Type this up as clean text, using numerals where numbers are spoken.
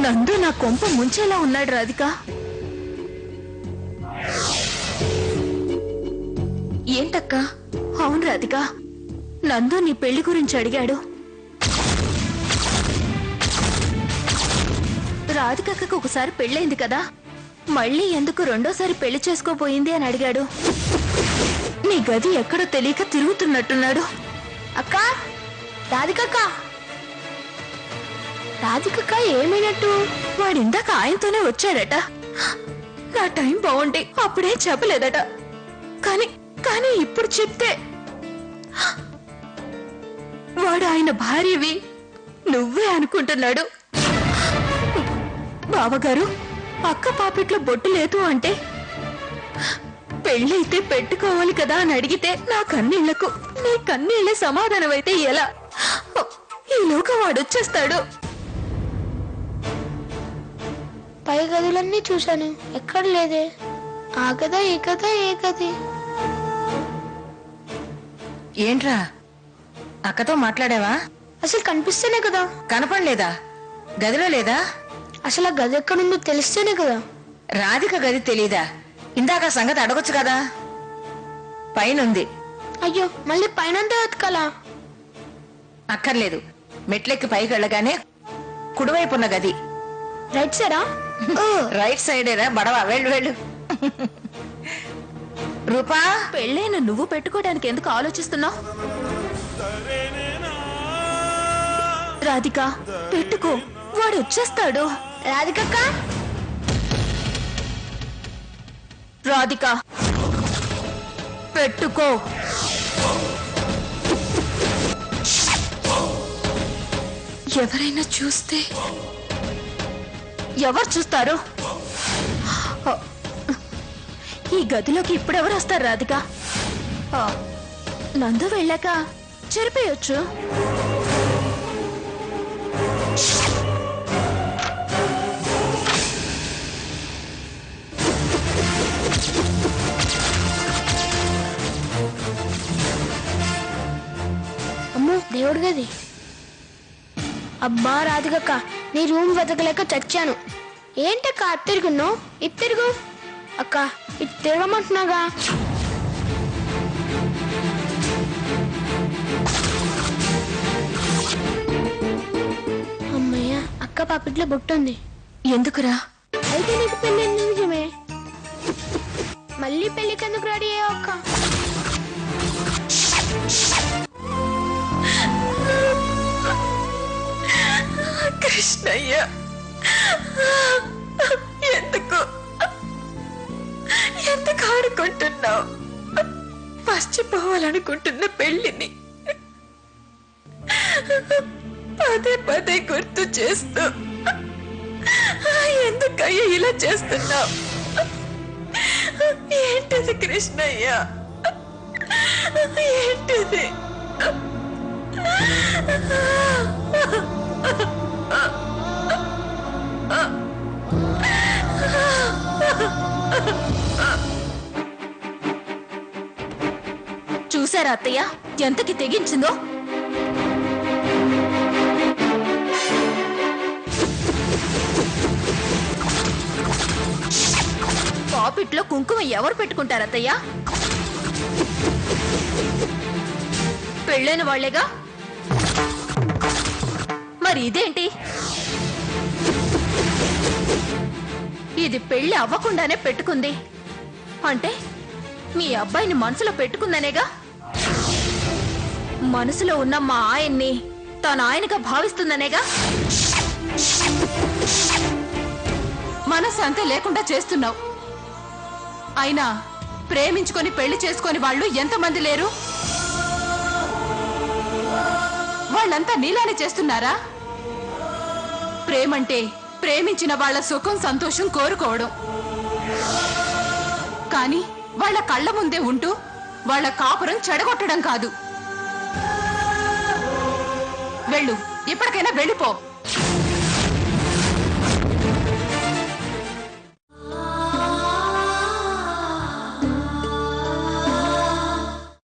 నందు నా కొంప ముంచేలా ఉన్నాడు రాధిక. ఏంటక్క? అవును రాధిక, నందు నీ పెళ్లి గురించి అడిగాడు. రాధికక్కకు ఒకసారి పెళ్ళైంది కదా, మళ్ళీ ఎందుకు రెండోసారి పెళ్లి చేసుకోబోయింది అని అడిగాడు. నీ గది ఎక్కడో తెలియక తిరుగుతున్నట్టున్నాడు. అక్క, రాధికక్క, రాధికక్క ఏమైనట్టు? వాడు ఇందాక ఆయనతోనే వచ్చాడట. నా టైం బాగుంటే అప్పుడే చెప్పలేదట. కానీ ఇప్పుడు చెప్తే వాడు ఆయన భార్యవి నువ్వే అనుకుంటున్నాడు. బావగారు, అక్క పాపిట్లో బొట్టు లేదు అంటే పెళ్ళైతే పెట్టుకోవాలి కదా అని అడిగితే నా కన్నీళ్లకు నీ కన్నీళ్లే సమాధానం అయితే ఎలా? ఈలోగా వాడొచ్చేస్తాడు. పై గదులన్నీ చూశాను, ఎక్కడ లేదే. ఆ గదా ఈ గదా ఏ గది? ఏంట్రా, అక్కతో మాట్లాడావా? అసలు కనిపిస్తేనే కదా. కనపడలేదా? గదిలో లేదా? అసలు ఆ గది ఎక్కడుందో తెలిస్తేనే కదా. రాధిక గది తెలీదా? ఇందాక సంగతి అడగొచ్చు కదా. పైనుంది. అయ్యో, మళ్ళీ పైనంతా వెతకాలా? అక్కర్లేదు, మెట్లెక్కి పైకి వెళ్ళగానే కుడివైపున్న గది. రైట్ సైడా? రైట్ సైడేరా బడవా, వెళ్ళు వెళ్ళు. రూపా, పెళ్ళైన నువ్వు పెట్టుకోవడానికి ఎందుకు ఆలోచిస్తున్నావు? రాధిక, పెట్టుకో, వాడు వచ్చేస్తాడు. రాధికక్క, రాధిక, పెట్టుకో. ఎవరైనా చూస్తే? ఎవరు చూస్తారు? ఈ గదిలోకి ఇప్పుడెవరు వస్తారు రాధిక? నందు వెళ్ళాక చెరిపేయొచ్చు. అమ్మో, దేవుడు గది. అబ్బా రాధికక్క, నీ రూమ్ వెతకలేక చచ్చాను. ఏంటక్క అటు తిరుగున్నావు? ఇటు తిరుగు. అక్క, ఇటు తిరగమంటున్నాగా. అమ్మయ్య, అక్క పాపిట్లో బొట్టుంది. ఎందుకురా? అయితే నీకు పెళ్ళి నిజమే. మళ్ళీ పెళ్లికి ఎందుకు రెడీ అయ్యావు అక్క? కృష్ణయ్య, ఎందుకు ఆడుకుంటున్నావు? మర్చిపోవాలనుకుంటున్న పెళ్లిని పదే పదే గుర్తు చేస్తూ ఎందుకయ్యా ఇలా చేస్తున్నావు? ఏంటిది కృష్ణయ్య, ఏంటిది? చూసారా అత్తయ్య ఎంతకి తెగించిందో? పాపిట్లో కుంకుమ ఎవరు పెట్టుకుంటారు అత్తయ్య? పెళ్ళైన వాళ్లేగా. మరి ఇదేంటి? ఇది పెళ్లి అవ్వకుండానే పెట్టుకుంది అంటే మీ అబ్బాయిని మనసులో పెట్టుకుందనేగా. మనసులో ఉన్న మా ఆయన్ని తన ఆయనగా భావిస్తుందనేగా. మనసు అంతే లేకుండా చేస్తున్నావు. అయినా ప్రేమించుకొని పెళ్లి చేసుకొని వాళ్ళు ఎంతమంది లేరు? వాళ్ళంతా నీలానే చేస్తున్నారా? ప్రేమంటే ప్రేమించిన వాళ్ళ సుఖం సంతోషం కోరుకోవడం, కానీ వాళ్ళ కళ్ళ ముందే ఉంటూ వాళ్ళ కాపురం చెడగొట్టడం కాదు. వెళ్ళు, ఇప్పటికైనా వెళ్ళిపో.